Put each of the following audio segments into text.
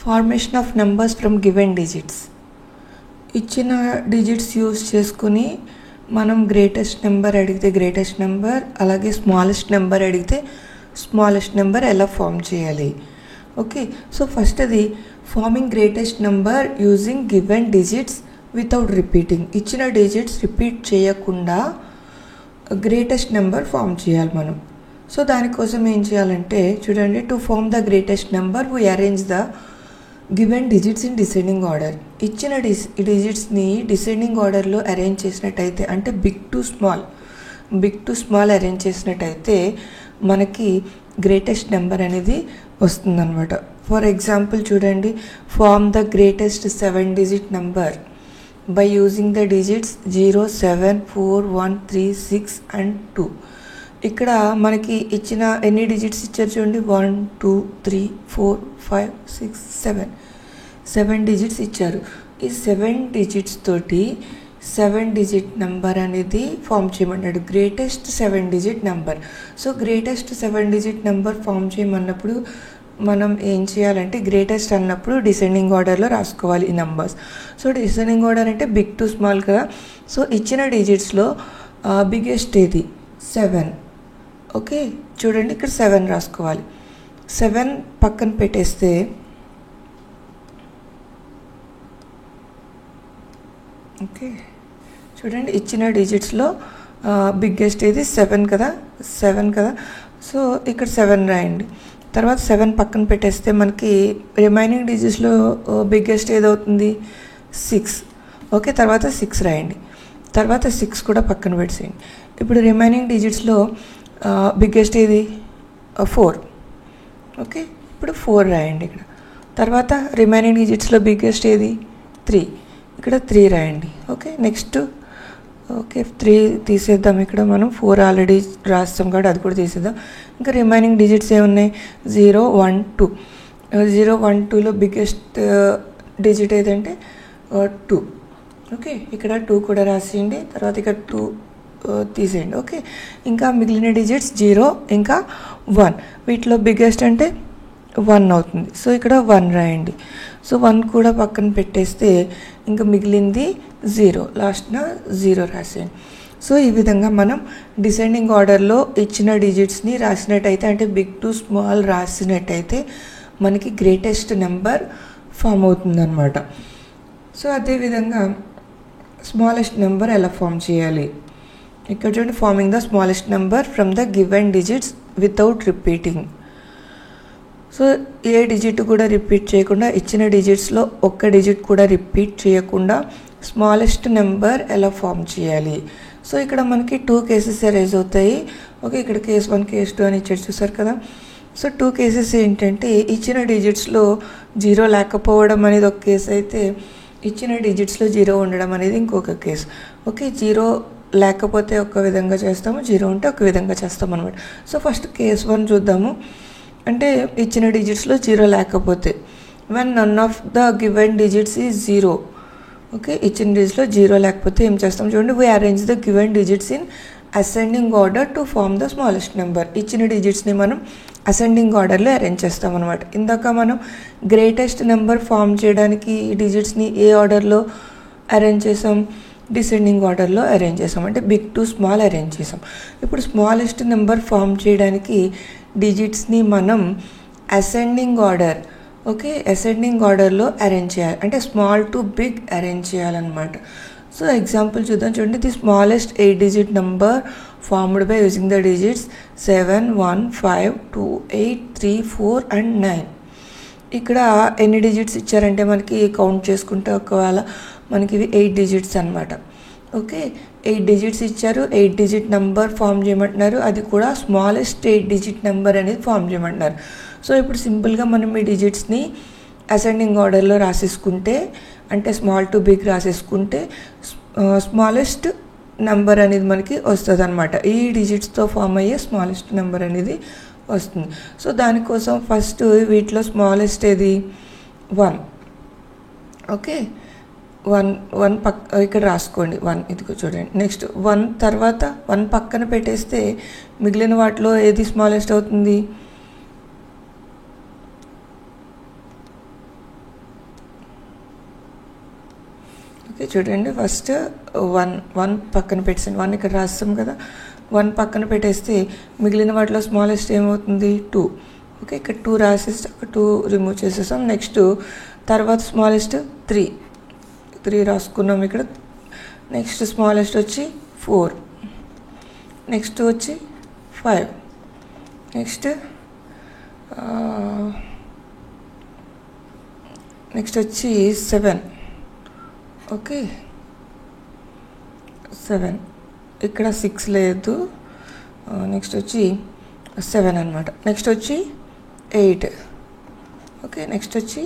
Formation of numbers from given digits. ఇచ్చిన digits use చేసుకుని మనం గ్రేటెస్ట్ నెంబర్ అడిగితే గ్రేటెస్ట్ నెంబర్, అలాగే స్మాలెస్ట్ నెంబర్ అడిగితే స్మాలెస్ట్ నెంబర్ ఎలా ఫామ్ చేయాలి. ఓకే, సో ఫస్ట్ అది forming greatest number using given digits without repeating. ఇచ్చిన డిజిట్స్ రిపీట్ చేయకుండా గ్రేటెస్ట్ నెంబర్ ఫామ్ చేయాలి మనం. సో దానికోసం ఏం చేయాలంటే చూడండి, to form the greatest number we arrange the given digits in descending order. ఇచ్చిన డిజిట్స్ని డిసెండింగ్ ఆర్డర్లో అరేంజ్ చేసినట్టయితే, అంటే బిగ్ టు స్మాల్ అరేంజ్ చేసినట్టయితే మనకి గ్రేటెస్ట్ నెంబర్ అనేది వస్తుందన్నమాట. ఫర్ ఎగ్జాంపుల్ చూడండి, form the greatest 7 digit number by using the digits 0, 7, 4, 1, 3, 6 and 2. ఇక్కడ మనకి ఇచ్చిన ఎన్ని డిజిట్స్ ఇచ్చారు చూడండి, 1, 2, 3, 4, 5, 6, 7 డిజిట్స్ ఇచ్చారు. ఈ 7 digits తోటి 7 digit నెంబర్ అనేది ఫామ్ చేయమన్నాడు, greatest 7 digit number. So greatest 7 digit number form చేయమన్నప్పుడు మనం ఏం చేయాలంటే, గ్రేటెస్ట్ అన్నప్పుడు డిసెండింగ్ ఆర్డర్లో రాసుకోవాలి ఈ నెంబర్స్. సో డిసెండింగ్ ఆర్డర్ అంటే బిగ్ టు స్మాల్ కదా. సో ఇచ్చిన డిజిట్స్లో బిగ్గెస్ట్ ఏది 7. ఓకే, చూడండి ఇక్కడ 7 రాసుకోవాలి. 7 పక్కన పెట్టేస్తే ఓకే చూడండి, ఇచ్చిన డిజిట్స్లో బిగ్గెస్ట్ ఏది 7 కదా. సో ఇక్కడ 7 రాయండి. తర్వాత 7 పక్కన పెట్టేస్తే మనకి రిమైనింగ్ డిజిట్స్లో బిగ్గెస్ట్ ఏదవుతుంది 6. ఓకే, తర్వాత 6 రాయండి. తర్వాత 6 కూడా పక్కన పెట్టేయండి. ఇప్పుడు రిమైనింగ్ డిజిట్స్లో బిగ్గెస్ట్ ఏది 4. ఓకే, ఇప్పుడు 4 రాయండి ఇక్కడ. తర్వాత రిమైనింగ్ డిజిట్స్లో బిగ్గెస్ట్ ఏది 3. ఇక్కడ 3 రాయండి. ఓకే, నెక్స్ట్ ఓకే 3 తీసేద్దాం. ఇక్కడ మనం 4 ఆల్రెడీ రాస్తాం కాబట్టి అది కూడా తీసేద్దాం. ఇంకా రిమైనింగ్ డిజిట్స్ ఏమున్నాయి 0, 1, 2. 0, 1, 2లో బిగ్గెస్ట్ డిజిట్ ఏదంటే 2. ఓకే, ఇక్కడ 2 కూడా రాసేయండి. తర్వాత ఇక్కడ 2 తీసేయండి. ఓకే, ఇంకా మిగిలిన డిజిట్స్ 0 ఇంకా 1. వీటిలో బిగ్గెస్ట్ అంటే 1 అవుతుంది. సో ఇక్కడ 1 రాయండి. సో 1 కూడా పక్కన పెట్టేస్తే ఇంకా మిగిలింది 0, లాస్ట్న 0 రాసేయండి. సో ఈ విధంగా మనం డిసెండింగ్ ఆర్డర్లో ఇచ్చిన డిజిట్స్ని రాసినట్టయితే, అంటే బిగ్ టు స్మాల్ రాసినట్టయితే మనకి గ్రేటెస్ట్ నెంబర్ ఫామ్ అవుతుందన్నమాట. సో అదేవిధంగా స్మాలెస్ట్ నెంబర్ ఎలా ఫామ్ చేయాలి, ఇక్కడ చూడండి, farming the smallest number from the given digits without repeating. So A digit కూడా రిపీట్ చేయకుండా, ఇచ్చిన డిజిట్స్లో ఒక్క డిజిట్ కూడా రిపీట్ చేయకుండా స్మాలెస్ట్ నెంబర్ ఎలా ఫామ్ చేయాలి. సో ఇక్కడ మనకి 2 కేసెస్ అరైజ్ అవుతాయి. ఓకే, ఇక్కడ కేస్ 1, కేస్ 2 అని ఇచ్చారు చూసారు కదా. సో 2 కేసెస్ ఏంటంటే, ఇచ్చిన డిజిట్స్లో 0 లేకపోవడం అనేది ఒక కేసు అయితే, ఇచ్చిన డిజిట్స్లో 0 ఉండడం అనేది ఇంకొక కేసు. ఓకే, 0 లేకపోతే ఒక విధంగా చేస్తాము, 0 ఉంటే ఒక విధంగా చేస్తాం అనమాట. సో ఫస్ట్ కేస్ 1 చూద్దాము. అంటే ఇచ్చిన డిజిట్స్లో 0 లేకపోతే, when none of the given digits is 0. Okay, ఇచ్చిన డిజిట్స్లో 0 లేకపోతే ఏం చేస్తాం చూడండి, we arrange the given digits in ascending order to form the smallest number. ఇచ్చిన డిజిట్స్ని మనం అసెండింగ్ ఆర్డర్లో అరేంజ్ చేస్తాం అనమాట. ఇందాక మనం గ్రేటెస్ట్ నెంబర్ ఫామ్ చేయడానికి ఈ డిజిట్స్ని ఏ ఆర్డర్లో అరేంజ్ చేసాం, డిసెండింగ్ ఆర్డర్లో అరేంజ్ చేసాం, అంటే బిగ్ టు స్మాల్ అరేంజ్ చేసాం. ఇప్పుడు స్మాలెస్ట్ నెంబర్ ఫామ్ చేయడానికి డిజిట్స్ని మనం అసెండింగ్ ఆర్డర్, ఓకే అసెండింగ్ ఆర్డర్లో అరేంజ్ చేయాలి, అంటే స్మాల్ టు బిగ్ అరేంజ్ చేయాలన్నమాట. సో ఎగ్జాంపుల్ చూద్దాం చూడండి, the smallest 8 digit number formed by using the digits 7, 1, 5, 2, 8, 3, 4 and 9. ఇక్కడ ఎన్ని డిజిట్స్ ఇచ్చారంటే మనకి కౌంట్ చేసుకుంటే ఒకవేళ మనకి ఇవి 8 digits అనమాట. ఓకే, 8 digits ఇచ్చారు, 8 digit నెంబర్ ఫామ్ చేయమంటున్నారు, అది కూడా స్మాలెస్ట్ 8 digit నెంబర్ అనేది ఫామ్ చేయమంటున్నారు. సో ఇప్పుడు సింపుల్గా మనం ఈ డిజిట్స్ని అసెండింగ్ ఆర్డర్లో రాసేసుకుంటే, అంటే స్మాల్ టు బిగ్ రాసేసుకుంటే స్మాలెస్ట్ నెంబర్ అనేది మనకి వస్తుంది అనమాట. ఈ డిజిట్స్తో ఫామ్ అయ్యే స్మాలెస్ట్ నెంబర్ అనేది వస్తుంది. సో దానికోసం ఫస్ట్ వీటిలో స్మాలెస్ట్ ఏది 1. ఓకే, 1 ఇక్కడ రాసుకోండి 1, ఇదిగో చూడండి. నెక్స్ట్ 1 తర్వాత 1 పక్కన పెట్టేస్తే మిగిలిన వాటిలో ఏది స్మాలెస్ట్ అవుతుంది చూడండి ఫస్ట్ 1 పక్కన పెట్టేసాను. 1 ఇక్కడ రాస్తాం కదా, 1 పక్కన పెట్టేస్తే మిగిలిన వాటిలో స్మాలెస్ట్ ఏమవుతుంది 2. ఓకే, ఇక్కడ 2 రాసేస్తే ఒక 2 రిమూవ్ చేసేసాం. నెక్స్ట్ తర్వాత స్మాలెస్ట్ 3 రాసుకున్నాం ఇక్కడ. నెక్స్ట్ స్మాలెస్ట్ వచ్చి 4, నెక్స్ట్ వచ్చి 5, నెక్స్ట్ వచ్చి 7. ఓకే 7, ఇక్కడ 6 లేదు. నెక్స్ట్ వచ్చి 7 అనమాట. నెక్స్ట్ వచ్చి 8. ఓకే, నెక్స్ట్ వచ్చి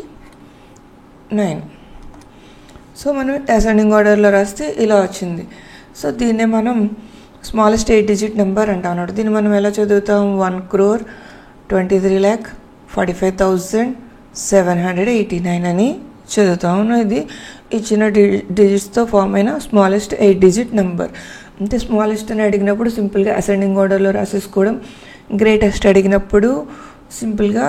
9. సో మనం అసెండింగ్ ఆర్డర్లో రాస్తే ఇలా వచ్చింది. సో దీన్నే మనం స్మాలెస్ట్ 8 డిజిట్ నెంబర్ అంటాం అన్నమాట. దీన్ని మనం ఎలా చదువుతాం? 1,23,45,789 అని చదువుతాం. ఇది ఇచ్చిన డిజిట్స్తో ఫామ్ అయిన స్మాలెస్ట్ 8 డిజిట్ నెంబర్. అంటే స్మాలెస్ట్ అని అడిగినప్పుడు సింపుల్గా అసెండింగ్ ఆర్డర్లో రాసేసుకోవడం, గ్రేటెస్ట్ అడిగినప్పుడు సింపుల్గా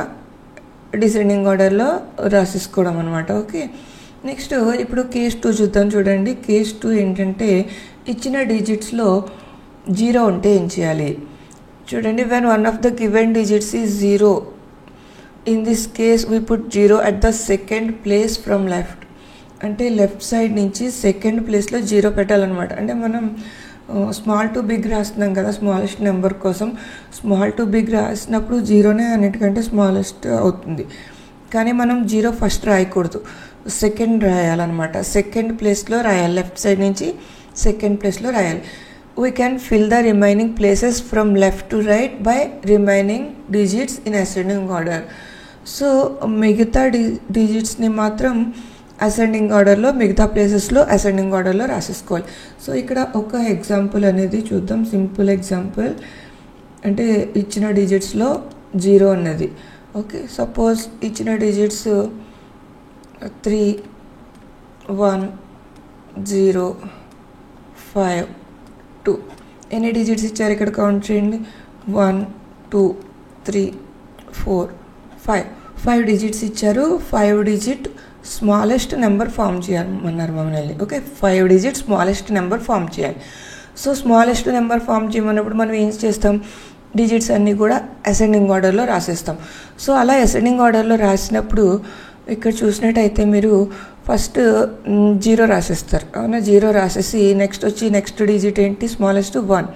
డిసెండింగ్ ఆర్డర్లో రాసేసుకోవడం అనమాట. ఓకే, నెక్స్ట్ ఇప్పుడు కేస్ 2 చూద్దాం. చూడండి, కేస్ 2 ఏంటంటే ఇచ్చిన డిజిట్స్లో 0 ఉంటే ఏం చేయాలి? చూడండి, when one of the given digits is 0, in this case we put 0 at the second place from left. అంటే లెఫ్ట్ సైడ్ నుంచి సెకండ్ ప్లేస్లో 0 పెట్టాలన్నమాట. అంటే మనం స్మాల్ టు బిగ్ రాస్తున్నాం కదా స్మాలెస్ట్ నెంబర్ కోసం. స్మాల్ టు బిగ్ రాసినప్పుడు 0నే అన్నిటికంటే స్మాలెస్ట్ అవుతుంది. కానీ మనం 0 ఫస్ట్ రాయకూడదు, సెకండ్ రాయాలన్నమాట. సెకండ్ ప్లేస్లో రాయాలి, లెఫ్ట్ సైడ్ నుంచి సెకండ్ ప్లేస్లో రాయాలి. We can fill the remaining places from left to right by remaining digits in ascending order. So మిగతా డిజిట్స్ని మాత్రం అసెండింగ్ ఆర్డర్లో, మిగతా ప్లేసెస్లో అసెండింగ్ ఆర్డర్లో రాసేసుకోవాలి. సో ఇక్కడ ఒక ఎగ్జాంపుల్ అనేది చూద్దాం, సింపుల్ ఎగ్జాంపుల్. అంటే ఇచ్చిన డిజిట్స్లో 0 ఉన్నది. ఓకే, సపోజ్ ఇచ్చిన డిజిట్స్ 3, 1, 0, 5, 2. ఎన్ని డిజిట్స్ ఇచ్చారు ఇక్కడ కౌంట్ చేయండి. 1, 2, 3, 4, 5. 5 డిజిట్స్ ఇచ్చారు. 5 డిజిట్ స్మాలెస్ట్ నెంబర్ ఫామ్ చేయమన్నారు మమ్మల్ని. Okay, 5 digit smallest number form చేయాలి. సో స్మాలెస్ట్ నెంబర్ ఫామ్ చేయమన్నప్పుడు మనం ఏం చేస్తాం? డిజిట్స్ అన్నీ కూడా అసెండింగ్ ఆర్డర్లో రాసేస్తాం. సో అలా అసెండింగ్ ఆర్డర్లో రాసినప్పుడు ఇక్కడ చూసినట్టయితే మీరు ఫస్ట్ 0 రాసేస్తారు. అవునా, 0 రాసేసి నెక్స్ట్ డిజిట్ ఏంటి? స్మాలెస్ట్ 1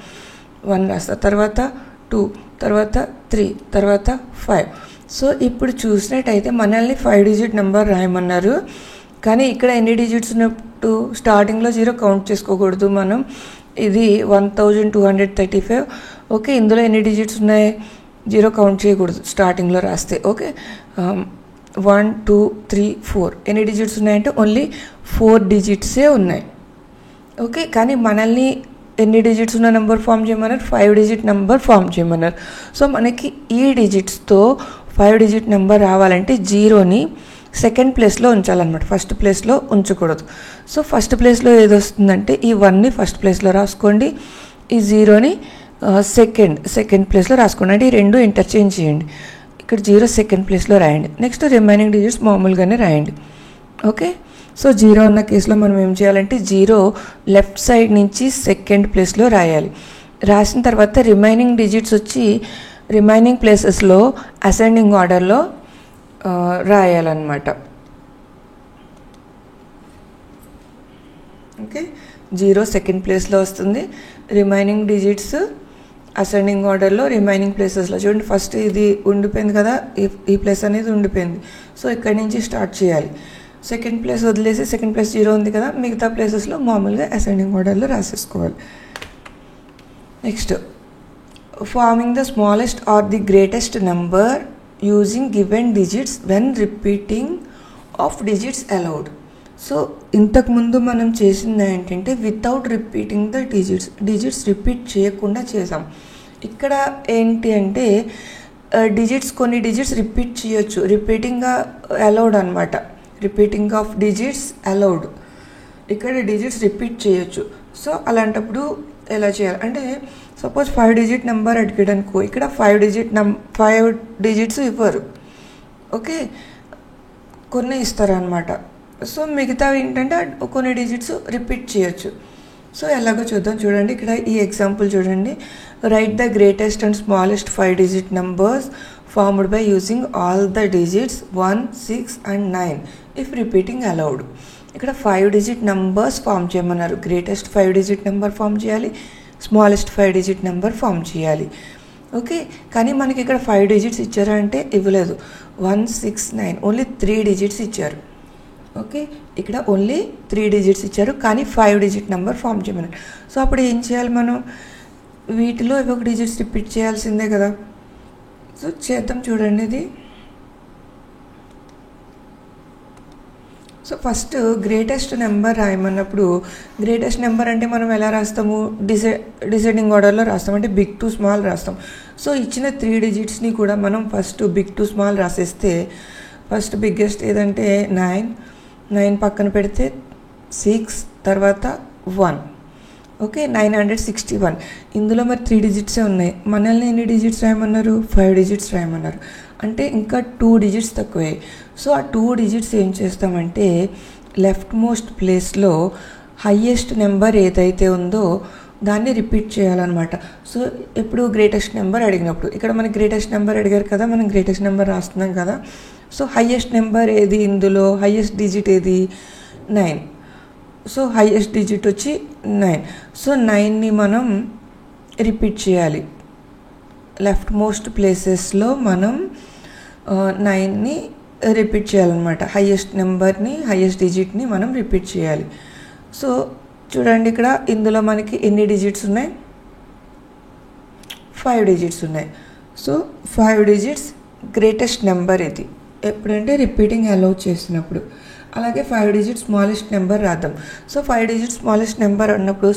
రాస్తారు. తర్వాత 2, తర్వాత 3, తర్వాత 5. సో ఇప్పుడు చూసినట్టయితే మనల్ని 5 డిజిట్ నెంబర్ రాయమన్నారు. కానీ ఇక్కడ ఎన్ని డిజిట్స్ ఉన్నట్టు? స్టార్టింగ్లో 0 కౌంట్ చేసుకోకూడదు మనం. ఇది 1235. ఓకే, ఇందులో ఎన్ని డిజిట్స్ ఉన్నాయి? 0 కౌంట్ చేయకూడదు స్టార్టింగ్లో రాస్తే. ఓకే, 1, 2, 3, 4. ఎన్ని డిజిట్స్ ఉన్నాయంటే ఓన్లీ 4 డిజిట్సే ఉన్నాయి. ఓకే, కానీ మనల్ని ఎన్ని డిజిట్స్ ఉన్న నెంబర్ ఫామ్ చేయమన్నారు? 5 డిజిట్ నెంబర్ ఫామ్ చేయమన్నారు. సో మనకి ఈ డిజిట్స్తో 5 డిజిట్ నెంబర్ రావాలంటే 0ని సెకండ్ ప్లేస్లో ఉంచాలన్నమాట, ఫస్ట్ ప్లేస్లో ఉంచకూడదు. సో ఫస్ట్ ప్లేస్లో ఏది వస్తుందంటే ఈ 1ని ఫస్ట్ ప్లేస్లో రాసుకోండి, ఈ 0ని సెకండ్ ప్లేస్లో రాసుకోండి. అంటే ఈ 2 ఇంటర్చేంజ్ చేయండి. ఇక్కడ 0 సెకండ్ ప్లేస్లో రాయండి. నెక్స్ట్ రిమైనింగ్ డిజిట్స్ మామూలుగానే రాయండి. ఓకే, సో 0 ఉన్న కేసులో మనం ఏం చేయాలంటే 0 లెఫ్ట్ సైడ్ నుంచి సెకండ్ ప్లేస్లో రాయాలి. రాసిన తర్వాత రిమైనింగ్ డిజిట్స్ వచ్చి రిమైనింగ్ ప్లేసెస్లో అసెండింగ్ ఆర్డర్లో రాయాలన్నమాట. ఓకే, 0 సెకండ్ ప్లేస్లో వస్తుంది, రిమైనింగ్ డిజిట్స్ అసెండింగ్ ఆర్డర్లో రిమైనింగ్ ప్లేసెస్లో. చూడండి, ఫస్ట్ ఇది ఉండిపోయింది కదా, ఈ ప్లేస్ అనేది ఉండిపోయింది. సో ఇక్కడి నుంచి స్టార్ట్ చేయాలి. సెకండ్ ప్లేస్ వదిలేసి సెకండ్ ప్లేస్ 0 ఉంది కదా, మిగతా ప్లేసెస్లో మామూలుగా అసెండింగ్ ఆర్డర్లో రాసేసుకోవాలి. Next, forming the smallest or the greatest number using given digits when repeating of digits allowed. So ఇంతకుముందు మనం చేసింది ఏంటంటే without repeating the digits repeat చేయకుండా చేసాం. ఇక్కడ ఏంటి అంటే కొన్ని డిజిట్స్ రిపీట్ చేయొచ్చు, రిపీటింగ్గా అలౌడ్ అనమాట. రిపీటింగ్ ఆఫ్ డిజిట్స్ అలౌడ్, ఇక్కడ డిజిట్స్ రిపీట్ చేయొచ్చు. సో అలాంటప్పుడు ఎలా చేయాలి అంటే సపోజ్ 5 డిజిట్ నెంబర్ అడిగాడనుకో, ఇక్కడ 5 డిజిట్స్ ఇవ్వరు. ఓకే, కొన్ని ఇస్తారనమాట. సో మిగతావి ఏంటంటే కొన్ని డిజిట్స్ రిపీట్ చేయొచ్చు. సో ఎలాగో చూద్దాం. చూడండి ఇక్కడ ఈ ఎగ్జాంపుల్ చూడండి. Right the greatest and smallest 5 digit numbers formed by using all the digits 1, 6 and 9 if repeating allowed. ఇక్కడ 5 digit numbers ఫామ్ చేయమన్నారు. గ్రేటెస్ట్ 5 digit నెంబర్ ఫామ్ చేయాలి, స్మాలెస్ట్ 5 digit నెంబర్ ఫామ్ చేయాలి. ఓకే, కానీ మనకి ఇక్కడ 5 digits ఇచ్చారా అంటే ఇవ్వలేదు. 1, 6, 9 ఓన్లీ 3 digits ఇచ్చారు. ఓకే, ఇక్కడ ఓన్లీ 3 digits ఇచ్చారు, కానీ 5 digit నెంబర్ ఫామ్ చేయమన్నారు. సో అప్పుడు ఏం చేయాలి మనం? వీటిలో ఇవి ఒక డిజిట్స్ రిపీట్ చేయాల్సిందే కదా. సో చేద్దాం. చూడండి ఇది. సో ఫస్ట్ గ్రేటెస్ట్ నెంబర్ రాయమన్నప్పుడు గ్రేటెస్ట్ నెంబర్ అంటే మనం ఎలా రాస్తాము? డిసైడింగ్ ఆర్డర్లో రాస్తాం, అంటే బిగ్ టు స్మాల్ రాస్తాం. సో ఇచ్చిన 3 digitsని కూడా మనం ఫస్ట్ బిగ్ టు స్మాల్ రాసేస్తే ఫస్ట్ బిగ్గెస్ట్ ఏదంటే 9 పక్కన పెడితే 6, తర్వాత 1. ఓకే, 961. ఇందులో మరి 3 digits ఉన్నాయి. మనల్ని ఎన్ని డిజిట్స్ రాయమన్నారు? 5 digits రాయమన్నారు. అంటే ఇంకా 2 digits తక్కువే. సో ఆ 2 digits ఏం చేస్తామంటే లెఫ్ట్ మోస్ట్ ప్లేస్లో హయ్యెస్ట్ నెంబర్ ఏదైతే ఉందో దాన్ని రిపీట్ చేయాలన్నమాట. సో ఎప్పుడు గ్రేటెస్ట్ నెంబర్ అడిగినప్పుడు, ఇక్కడ మనకి గ్రేటెస్ట్ నెంబర్ అడిగారు కదా, మనం గ్రేటెస్ట్ నెంబర్ రాస్తున్నాం కదా. సో హయ్యెస్ట్ నెంబర్ ఏది? ఇందులో హయ్యెస్ట్ డిజిట్ ఏది? 9. సో హయ్యెస్ట్ డిజిట్ వచ్చి 9. సో 9ని మనం రిపీట్ చేయాలి. లెఫ్ట్ మోస్ట్ ప్లేసెస్లో మనం 9ని రిపీట్ చేయాలన్నమాట. హయ్యెస్ట్ నెంబర్ని, హయ్యెస్ట్ డిజిట్ని మనం రిపీట్ చేయాలి. సో చూడండి ఇక్కడ ఇందులో మనకి ఎన్ని డిజిట్స్ ఉన్నాయి? 5 digits ఉన్నాయి. సో 5 digits గ్రేటెస్ట్ నెంబర్ ఇది ఎప్పుడంటే రిపీటింగ్ అలౌ చేసినప్పుడు. అలాగే 5 digits స్మాలెస్ట్ నెంబర్ రాద్దాం. సో 5 digits స్మాలెస్ట్ నెంబర్ అన్నప్పుడు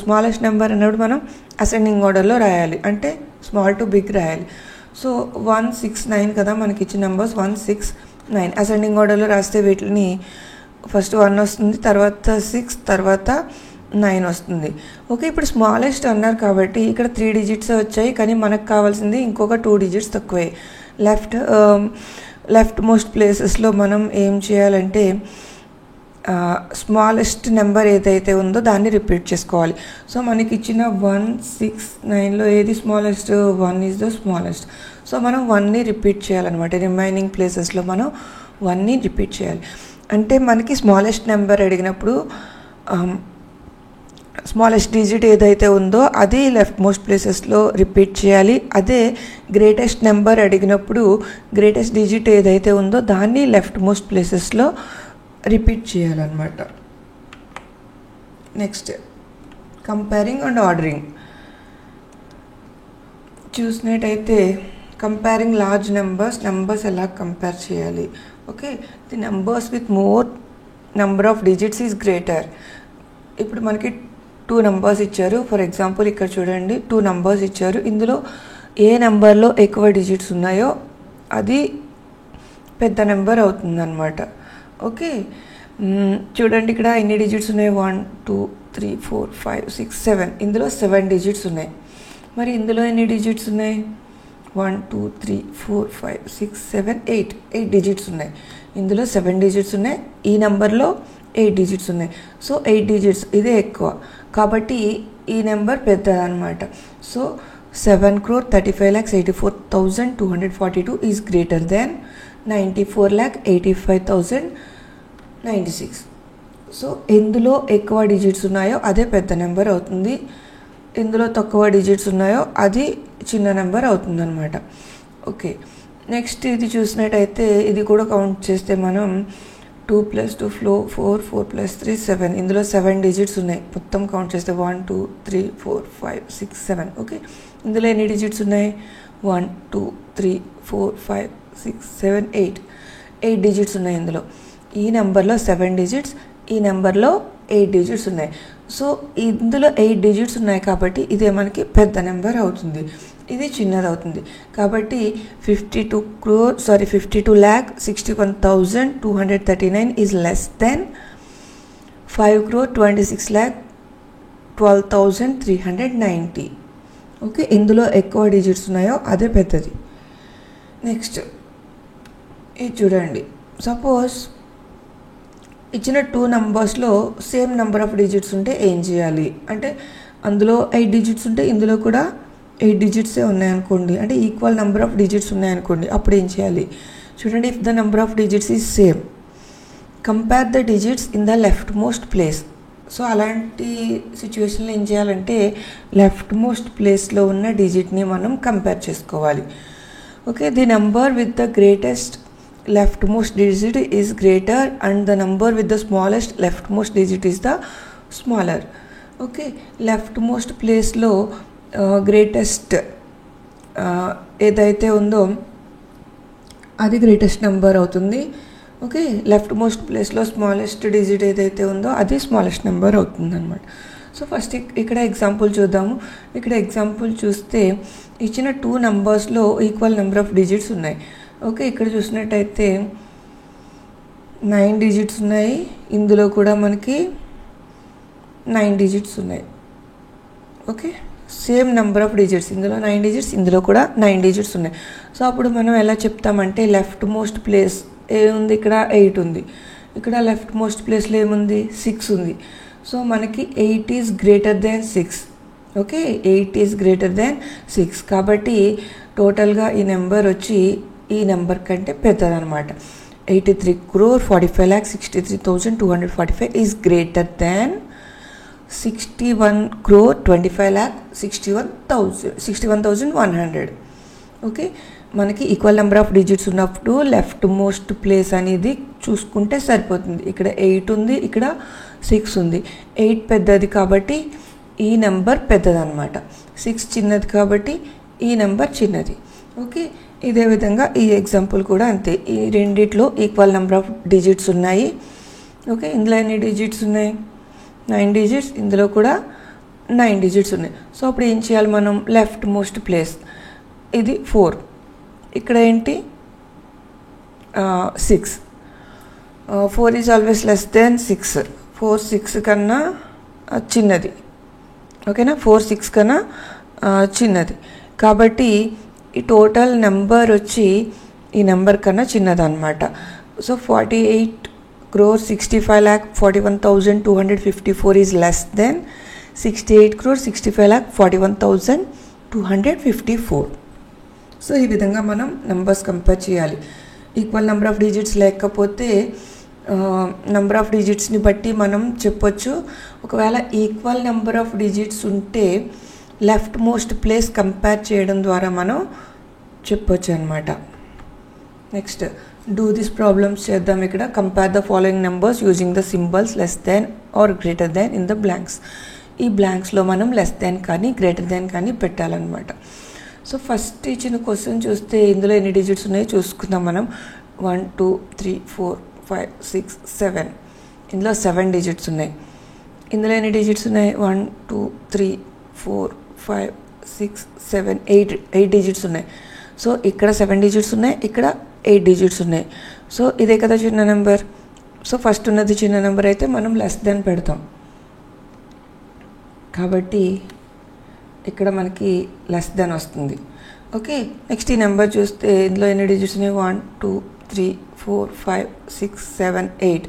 మనం అసెండింగ్ ఆర్డర్లో రాయాలి, అంటే స్మాల్ టు బిగ్ రాయాలి. సో 1, 6, 9 కదా మనకి ఇచ్చిన నెంబర్స్. 1, 6, 9 అసెండింగ్ ఆర్డర్లో రాస్తే వీటిని ఫస్ట్ 1 వస్తుంది, తర్వాత 6, తర్వాత 9 వస్తుంది. ఓకే, ఇప్పుడు స్మాలెస్ట్ అన్నారు కాబట్టి ఇక్కడ 3 digits వచ్చాయి, కానీ మనకు కావాల్సింది ఇంకొక 2 digits తక్కువే. లెఫ్ట్ మోస్ట్ ప్లేసెస్లో మనం ఏం చేయాలంటే స్మాలెస్ట్ నెంబర్ ఏదైతే ఉందో దాన్ని రిపీట్ చేసుకోవాలి. సో మనకి ఇచ్చిన 1, 6, 9లో ఏది smallest? 1 is the smallest. So మనం 1ని రిపీట్ చేయాలన్నమాట. రిమైనింగ్ ప్లేసెస్లో మనం 1ని రిపీట్ చేయాలి. అంటే మనకి స్మాలెస్ట్ నెంబర్ అడిగినప్పుడు స్మాలెస్ట్ డిజిట్ ఏదైతే ఉందో అది లెఫ్ట్ మోస్ట్ ప్లేసెస్లో రిపీట్ చేయాలి. అదే గ్రేటెస్ట్ నెంబర్ అడిగినప్పుడు గ్రేటెస్ట్ డిజిట్ ఏదైతే ఉందో దాన్ని లెఫ్ట్ మోస్ట్ ప్లేసెస్లో రిపీట్ చేయాలన్నమాట. నెక్స్ట్ కంపేరింగ్ అండ్ ఆర్డరింగ్ చూసినట్టయితే కంపేరింగ్ లార్జ్ నెంబర్స్ ఎలా కంపేర్ చేయాలి? Okay, the numbers with more number of digits is greater. ఇప్పుడు మనకి 2 numbers ఇచ్చారు. ఫర్ ఎగ్జాంపుల్ ఇక్కడ చూడండి 2 numbers ఇచ్చారు. ఇందులో ఏ నెంబర్లో ఎక్కువ డిజిట్స్ ఉన్నాయో అది పెద్ద నెంబర్ అవుతుందన్నమాట. ఓకే, చూడండి ఇక్కడ ఎన్ని డిజిట్స్ ఉన్నాయి? 1, 2, 3, 4, 5, 6, 7. ఇందులో 7 digits ఉన్నాయి. మరి ఇందులో ఎన్ని డిజిట్స్ ఉన్నాయి? 1, 2, 3, 4, 5, 6, 7, 8 digits ఉన్నాయి. ఇందులో 7 digits ఉన్నాయి. ఈ నెంబర్లో 8 digits ఉన్నాయి. సో 8 digits ఇదే ఎక్కువ కాబట్టి ఈ నెంబర్ పెద్దదన్నమాట. So 7,35,84,242 is greater than 94,85,096. So ఎందులో ఎక్కువ డిజిట్స్ ఉన్నాయో అదే పెద్ద నెంబర్ అవుతుంది, ఎందులో తక్కువ డిజిట్స్ ఉన్నాయో అది చిన్న నెంబర్ అవుతుంది అనమాట. ఓకే, నెక్స్ట్ ఇది చూసినట్టయితే ఇది కూడా కౌంట్ చేస్తే మనం 2 + 2 4, 4 + 3 7. ఇందులో 7 digits ఉన్నాయి. మొత్తం కౌంట్ చేస్తే 1, 2, 3, 4, 5, 6, 7. ఓకే, ఇందులో ఎన్ని డిజిట్స్ ఉన్నాయి? 1, 2, 3, 4, 5, 6, 7, 8 digits ఉన్నాయి ఇందులో. ఈ నెంబర్లో 7 digits, ఈ నెంబర్లో 8 digits ఉన్నాయి. సో ఇందులో 8 digits ఉన్నాయి కాబట్టి ఇదే మనకి పెద్ద నెంబర్ అవుతుంది, ఇది చిన్నది అవుతుంది. కాబట్టి 52,61,239 ఈజ్ లెస్ దెన్ 5,26,12,390. ఓకే, ఇందులో ఎక్కువ డిజిట్స్ ఉన్నాయో అదే పెద్దది. నెక్స్ట్ ఇది చూడండి, సపోజ్ ఇచ్చిన 2 నంబర్స్లో సేమ్ నెంబర్ ఆఫ్ డిజిట్స్ ఉంటే ఏం చేయాలి అంటే అందులో 8 డిజిట్స్ ఉంటే ఇందులో కూడా 8 డిజిట్సే ఉన్నాయనుకోండి, అంటే ఈక్వల్ నెంబర్ ఆఫ్ డిజిట్స్ ఉన్నాయనుకోండి, అప్పుడు ఏం చేయాలి చూడండి. If the number of digits is same, compare the digits in the left most place. So అలాంటి సిచ్యువేషన్లో ఏం చేయాలంటే లెఫ్ట్ మోస్ట్ ప్లేస్లో ఉన్న డిజిట్ని మనం కంపేర్ చేసుకోవాలి. Okay, the number with the greatest leftmost digit is greater and the number with the smallest leftmost digit is the smaller. Okay, leftmost place లో greatest ఏదైతే ఉందో అది గ్రేటెస్ట్ నెంబర్ అవుతుంది. ఓకే, లెఫ్ట్మోస్ట్ ప్లేస్లో స్మాలెస్ట్ డిజిట్ ఏదైతే ఉందో అది స్మాలెస్ట్ నెంబర్ అవుతుంది అనమాట. సో ఫస్ట్ ఇక్కడ ఎగ్జాంపుల్ చూద్దాము. ఇక్కడ ఎగ్జాంపుల్ చూస్తే ఇచ్చిన 2 నంబర్స్లో ఈక్వల్ నెంబర్ ఆఫ్ డిజిట్స్ ఉన్నాయి. ఓకే, ఇక్కడ చూసినట్టయితే 9 డిజిట్స్ ఉన్నాయి, ఇందులో కూడా మనకి 9 డిజిట్స్ ఉన్నాయి. Okay, same number of digits, ఇందులో 9 డిజిట్స్, ఇందులో కూడా 9 డిజిట్స్ ఉన్నాయి. సో అప్పుడు మనం ఎలా చెప్తామంటే లెఫ్ట్ మోస్ట్ ప్లేస్ ఏముంది, ఇక్కడ 8 ఉంది, ఇక్కడ లెఫ్ట్ మోస్ట్ ప్లేస్లో ఏముంది 6 ఉంది. సో మనకి 8 is greater than 6. Okay, 8 is greater than 6 కాబట్టి టోటల్గా ఈ నెంబర్ వచ్చి ఈ నెంబర్ కంటే పెద్దదనమాట. 83,45,63,245 ఈజ్ గ్రేటర్ దాన్ 61,25,61,100. ఓకే, మనకి ఈక్వల్ నెంబర్ ఆఫ్ డిజిట్స్ ఉన్నప్పుడు లెఫ్ట్ మోస్ట్ ప్లేస్ అనేది చూసుకుంటే సరిపోతుంది. ఇక్కడ 8 ఉంది, ఇక్కడ 6 ఉంది. 8 పెద్దది కాబట్టి ఈ నెంబర్ పెద్దదన్నమాట, 6 చిన్నది కాబట్టి ఈ నెంబర్ చిన్నది. ఓకే, ఇదే విధంగా ఈ ఎగ్జాంపుల్ కూడా అంతే. ఈ రెండిట్లో ఈక్వల్ నెంబర్ ఆఫ్ డిజిట్స్ ఉన్నాయి. ఓకే, ఇందులో ఎన్ని డిజిట్స్ ఉన్నాయి 9 డిజిట్స్, ఇందులో కూడా 9 డిజిట్స్ ఉన్నాయి. సో అప్పుడు ఏం చేయాలి మనం లెఫ్ట్ మోస్ట్ ప్లేస్ ఇది 4, ఇక్కడ ఏంటి 6. 4 ఈజ్ ఆల్వేస్ లెస్ దెన్ 6. 4 6 కన్నా చిన్నది. ఓకేనా, 4 6 కన్నా చిన్నది కాబట్టి ఈ టోటల్ నెంబర్ వచ్చి ఈ నెంబర్ కన్నా చిన్నదన్నమాట. So 48,65,41,254 is less than 68,65,41,254. So ఈ విధంగా మనం నెంబర్స్ కంపేర్ చేయాలి. ఈక్వల్ నెంబర్ ఆఫ్ డిజిట్స్ లేకపోతే నెంబర్ ఆఫ్ డిజిట్స్ని బట్టి మనం చెప్పొచ్చు. ఒకవేళ ఈక్వల్ నెంబర్ ఆఫ్ డిజిట్స్ ఉంటే లెఫ్ట్ మోస్ట్ ప్లేస్ కంపేర్ చేయడం ద్వారా మనం చెప్పొచ్చు అనమాట. నెక్స్ట్ డూ దిస్ ప్రాబ్లమ్స్ చేద్దాం. ఇక్కడ compare the following numbers using the symbols less than or greater than in the blanks. ఈ బ్లాంక్స్లో మనం లెస్ దాన్ కానీ గ్రేటర్ దాన్ కానీ పెట్టాలన్నమాట. సో ఫస్ట్ ఇచ్చిన క్వశ్చన్ చూస్తే ఇందులో ఎన్ని డిజిట్స్ ఉన్నాయో చూసుకుందాం మనం. 1 2 3 4 5 6 7, ఇందులో 7 డిజిట్స్ ఉన్నాయి. ఇందులో ఎన్ని డిజిట్స్ ఉన్నాయి 1 2 3 4 5 6 7 8 డిజిట్స్ ఉన్నాయి. సో ఇక్కడ 7 డిజిట్స్ ఉన్నాయి, ఇక్కడ 8 డిజిట్స్ ఉన్నాయి. సో ఇదే కదా చిన్న నెంబర్. సో ఫస్ట్ ఉన్నది చిన్న నెంబర్ అయితే మనం లెస్ దాన్ పెడతాం కాబట్టి ఇక్కడ మనకి లెస్ దాన్ వస్తుంది. ఓకే, నెక్స్ట్ ఈ నెంబర్ చూస్తే ఇందులో ఎన్ని డిజిట్స్ ఉన్నాయి 1 2 3 4 5 6 7 8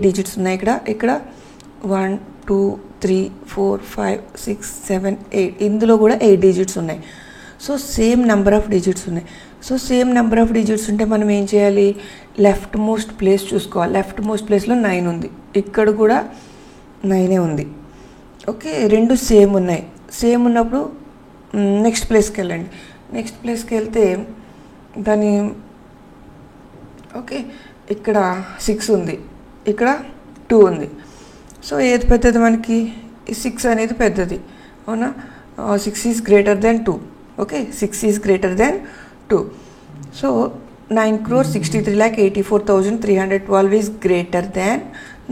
డిజిట్స్ ఉన్నాయి. ఇక్కడ 1 2 3 4 5 6 7 8, ఇందులో కూడా 8 డిజిట్స్ ఉన్నాయి. So same number of digits ఉన్నాయి. So same number of digits ఉంటే మనం ఏం చేయాలి లెఫ్ట్ మోస్ట్ ప్లేస్ చూసుకోవాలి. లెఫ్ట్ మోస్ట్ ప్లేస్లో 9 ఉంది, ఇక్కడ కూడా 9 ఉంది. ఓకే, రెండు సేమ్ ఉన్నాయి. సేమ్ ఉన్నప్పుడు నెక్స్ట్ ప్లేస్కి వెళ్ళండి. నెక్స్ట్ ప్లేస్కి వెళ్తే దాని ఓకే ఇక్కడ 6 ఉంది, ఇక్కడ 2 ఉంది. సో ఏది పెద్దది మనకి 6 అనేది పెద్దది అవునా. 6 is greater than 2. Okay, 6 is greater than 2. So 9,63,84,312 is greater than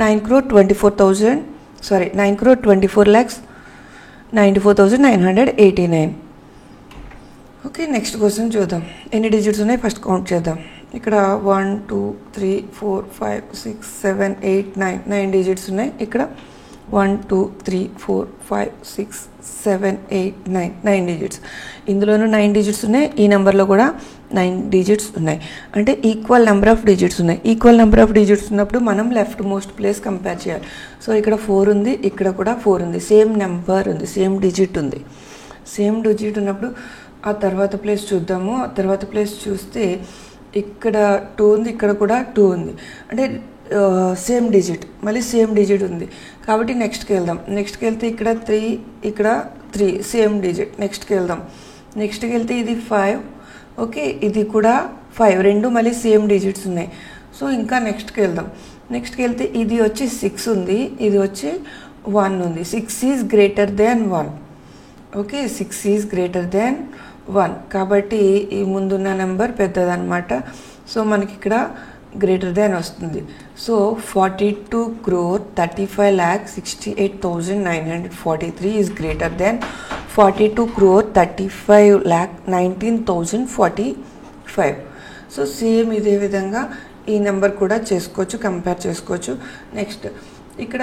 9,24,94,989. Okay, next question చూద్దాం. ఎన్ని డిజిట్స్ ఉన్నాయి ఫస్ట్ కౌంట్ చేద్దాం. ఇక్కడ 1 2 3 4 5 6 7 8 9 డిజిట్స్ ఉన్నాయి. ఇక్కడ 1 2 3 4 5 6 7 8 9 9 డిజిట్స్. ఇందులోనూ 9 డిజిట్స్ ఉన్నాయి, ఈ నెంబర్లో కూడా 9 డిజిట్స్ ఉన్నాయి. అంటే ఈక్వల్ నెంబర్ ఆఫ్ డిజిట్స్ ఉన్నాయి. ఈక్వల్ నెంబర్ ఆఫ్ డిజిట్స్ ఉన్నప్పుడు మనం లెఫ్ట్ మోస్ట్ ప్లేస్ కంపేర్ చేయాలి. సో ఇక్కడ 4 ఉంది, ఇక్కడ కూడా 4 ఉంది, సేమ్ నెంబర్ ఉంది, సేమ్ డిజిట్ ఉంది. సేమ్ డిజిట్ ఉన్నప్పుడు ఆ తర్వాత ప్లేస్ చూద్దాము. ఆ తర్వాత ప్లేస్ చూస్తే ఇక్కడ 2 ఉంది, ఇక్కడ కూడా 2 ఉంది. అంటే సేమ్ డిజిట్, మళ్ళీ సేమ్ డిజిట్ ఉంది కాబట్టి నెక్స్ట్కి వెళ్దాం. నెక్స్ట్కి వెళ్తే ఇక్కడ 3, ఇక్కడ 3 సేమ్ డిజిట్. నెక్స్ట్కి వెళ్దాం. నెక్స్ట్కి వెళ్తే ఇది 5, ఓకే, ఇది కూడా 5, రెండు మళ్ళీ సేమ్ డిజిట్స్ ఉన్నాయి. సో ఇంకా నెక్స్ట్కి వెళ్దాం. నెక్స్ట్కి వెళ్తే ఇది వచ్చి 6 ఉంది, ఇది వచ్చి 1 ఉంది. 6 is greater then 1, okay, 6 is greater then 1 కాబట్టి ఈ ముందున్న నెంబర్ పెద్దదన్నమాట. సో మనకి ఇక్కడ గ్రేటర్ దెన్ వస్తుంది. So 42,35,68,943 is greater then 42,35,19,045. So same ఇదే విధంగా ఈ నెంబర్ కూడా చేసుకోవచ్చు, కంపేర్ చేసుకోవచ్చు. నెక్స్ట్ ఇక్కడ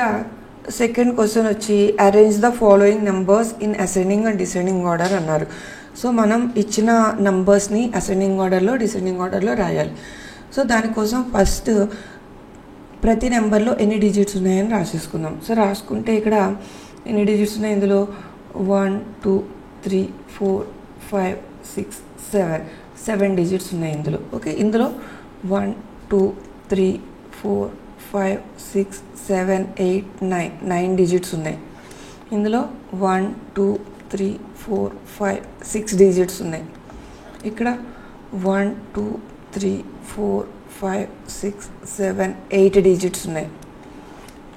సెకండ్ క్వశ్చన్ వచ్చి arrange the following numbers in ascending and descending order అన్నారు. సో మనం ఇచ్చిన నంబర్స్ని అసెండింగ్ ఆర్డర్లో, డిసెండింగ్ ఆర్డర్లో రాయాలి. సో దానికోసం ఫస్ట్ ప్రతి నెంబర్లో ఎన్ని డిజిట్స్ ఉన్నాయని రాసేసుకుందాం. సో రాసుకుంటే ఇక్కడ ఎన్ని డిజిట్స్ ఉన్నాయి, ఇందులో 1 2 3 4 5 6 7 డిజిట్స్ ఉన్నాయి ఇందులో. ఓకే, ఇందులో 1 2 3 4 5 6 7 8 9 డిజిట్స్ ఉన్నాయి. ఇందులో 1 2 3 4 5 6 డిజిట్స్ ఉన్నాయి. ఇక్కడ 1 2 3 4 5 6 7 8 డిజిట్స్ ఉన్నాయి.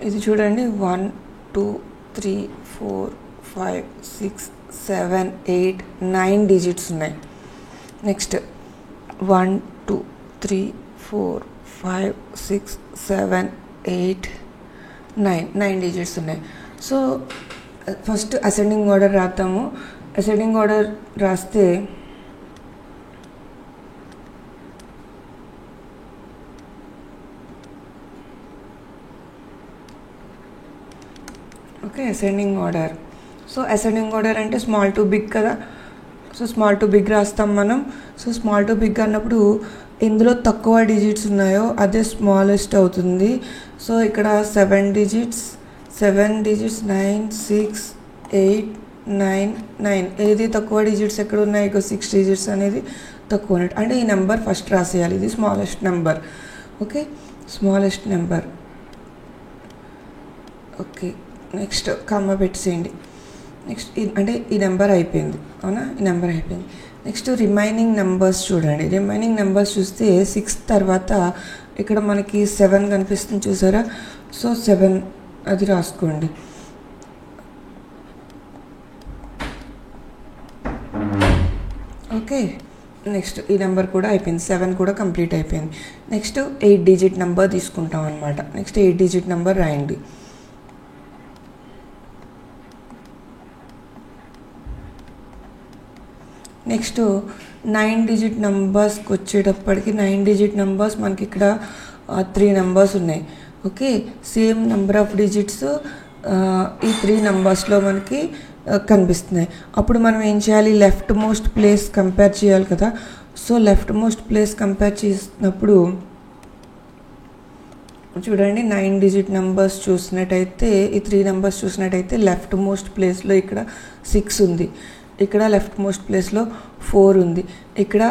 ఇది చూడండి 1 2 3 4 5 6 7 8 9 డిజిట్స్ ఉన్నాయి. నెక్స్ట్ 1 2 3 4 5 6 7 8 9 డిజిట్స్ ఉన్నాయి. సో ఫస్ట్ అసెండింగ్ ఆర్డర్ రాస్తాము. అసెండింగ్ ఆర్డర్ రాస్తే okay, ascending order. So ascending order అంటే స్మాల్ టు బిగ్ కదా. సో స్మాల్ టు బిగ్ రాస్తాం మనం. సో స్మాల్ టు బిగ్ అన్నప్పుడు ఎందులో తక్కువ డిజిట్స్ ఉన్నాయో అదే స్మాలెస్ట్ అవుతుంది. సో ఇక్కడ 7 డిజిట్స్ 9 6 8 9 ఏది తక్కువ డిజిట్స్ ఎక్కడ ఉన్నాయి, ఇక 6 డిజిట్స్ అనేది తక్కువ ఉన్నట్టు. అంటే ఈ నెంబర్ ఫస్ట్ రాసేయాలి, ఇది smallest number. Okay, smallest number. Okay, next comma పెట్టేసేయండి. నెక్స్ట్ అంటే ఈ నెంబర్ అయిపోయింది, అవునా, ఈ నెంబర్ అయిపోయింది. నెక్స్ట్ రిమైనింగ్ నెంబర్స్ చూడండి. రిమైనింగ్ నెంబర్స్ చూస్తే 6 తర్వాత ఇక్కడ మనకి 7 కనిపిస్తుంది చూసారా. సో 7 అది రాసుకోండి. ఓకే, నెక్స్ట్ ఈ నెంబర్ కూడా అయిపోయింది, 7 కూడా కంప్లీట్ అయిపోయింది. నెక్స్ట్ 8 డిజిట్ నెంబర్ తీసుకుంటాం అనమాట. నెక్స్ట్ 8 డిజిట్ నెంబర్ రాయండి. నెక్స్ట్ 9 డిజిట్ నెంబర్స్కి వచ్చేటప్పటికి 9 డిజిట్ నెంబర్స్ మనకి ఇక్కడ 3 నెంబర్స్ ఉన్నాయి. Okay, same number of digits ఈ 3 నెంబర్స్లో మనకి కనిపిస్తున్నాయి. అప్పుడు మనం ఏం చేయాలి, లెఫ్ట్ మోస్ట్ ప్లేస్ కంపేర్ చేయాలి కదా. So left most place compare చేసినప్పుడు చూడండి 9 డిజిట్ నెంబర్స్ చూసినట్టయితే, ఈ 3 నెంబర్స్ చూసినట్టయితే లెఫ్ట్ మోస్ట్ ప్లేస్లో ఇక్కడ 6 ఉంది, ఇక్కడ లెఫ్ట్ మోస్ట్ ప్లేస్లో 4 ఉంది, ఇక్కడ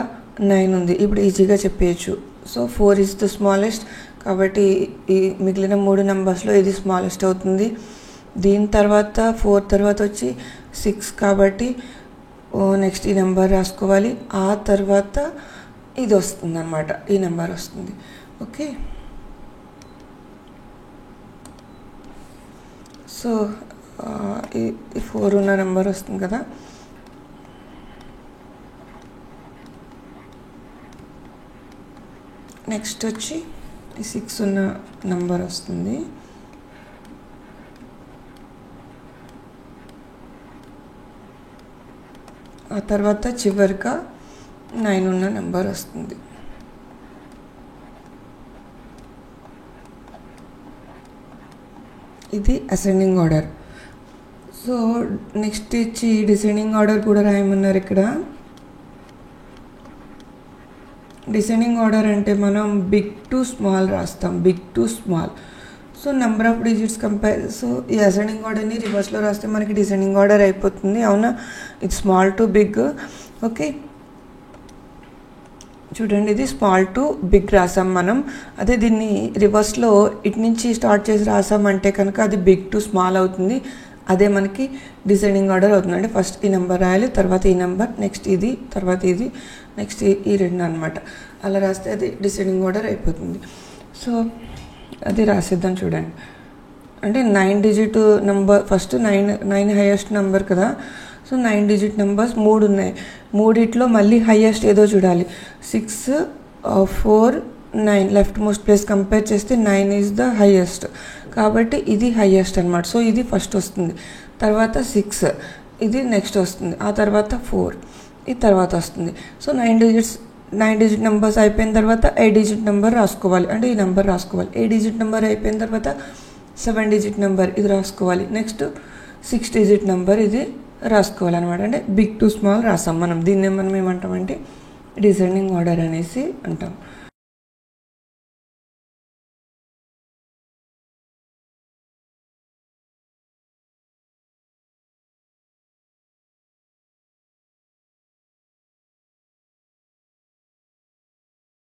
9 ఉంది. ఇప్పుడు ఈజీగా చెప్పేయచ్చు. సో 4 ఈజ్ ద స్మాలెస్ట్ కాబట్టి ఈ మిగిలిన 3 నెంబర్స్లో ఇది స్మాలెస్ట్ అవుతుంది. దీని తర్వాత 4 తర్వాత వచ్చి 6 కాబట్టి నెక్స్ట్ ఈ నెంబర్ రాసుకోవాలి. ఆ తర్వాత ఇది వస్తుంది అన్నమాట, ఈ నెంబర్ వస్తుంది. ఓకే, సో ఈ 4 ఉన్న నెంబర్ వస్తుంది కదా. నెక్స్ట్ వచ్చి ఈ 6 ఉన్న నెంబర్ వస్తుంది. ఆ తర్వాత చివరిగా 9 ఉన్న నెంబర్ వస్తుంది. ఇది అసెండింగ్ ఆర్డర్. సో నెక్స్ట్ ఇచ్చి డిసెండింగ్ ఆర్డర్ కూడా రాయమన్నారు ఇక్కడ. డిసెండింగ్ ఆర్డర్ అంటే మనం బిగ్ టు స్మాల్ రాస్తాం, big to small. So number of digits compare. So ఈ అసెండింగ్ ఆర్డర్ని రివర్స్లో రాస్తే మనకి డిసెండింగ్ ఆర్డర్ అయిపోతుంది, అవునా? ఇది స్మాల్ టు బిగ్. ఓకే, చూడండి, ఇది స్మాల్ టు బిగ్ రాసాం మనం. అదే దీన్ని రివర్స్లో ఇటు నుంచి స్టార్ట్ చేసి రాసామంటే కనుక అది బిగ్ టు స్మాల్ అవుతుంది. అదే మనకి డిసెండింగ్ ఆర్డర్ అవుతుంది. అంటే ఫస్ట్ ఈ నెంబర్ రాయాలి, తర్వాత ఈ నెంబర్, నెక్స్ట్ ఇది, తర్వాత ఇది, నెక్స్ట్ ఈ రెండు అనమాట. అలా రాస్తే అది డిసెండింగ్ ఆర్డర్ అయిపోతుంది. సో అది రాసేద్దాం చూడండి. అంటే 9 digit number, first 9 highest number కదా. సో 9 డిజిట్ నెంబర్స్ 3 ఉన్నాయి. మూడిట్లో మళ్ళీ హైయెస్ట్ ఏదో చూడాలి. 6, 4, 9 లెఫ్ట్ మోస్ట్ ప్లేస్ కంపేర్ చేస్తే 9 ఈజ్ ద హైయెస్ట్, కాబట్టి ఇది హైయెస్ట్ అనమాట. సో ఇది ఫస్ట్ వస్తుంది, తర్వాత 6 ఇది నెక్స్ట్ వస్తుంది, ఆ తర్వాత 4 ఇది తర్వాత వస్తుంది. సో 9 డిజిట్ నెంబర్స్ అయిపోయిన తర్వాత 8 డిజిట్ నెంబర్ రాసుకోవాలి, అంటే ఈ నెంబర్ రాసుకోవాలి. 8 డిజిట్ నెంబర్ అయిపోయిన తర్వాత 7 డిజిట్ నెంబర్ ఇది రాసుకోవాలి. నెక్స్ట్ 6 డిజిట్ నెంబర్ ఇది రాసుకోవాలన్నమాట. అంటే బిగ్ టు స్మాల్ రాసాం మనం. దీన్నే మనం ఏమంటామంటే డిసెండింగ్ ఆర్డర్ అనేసి అంటాం.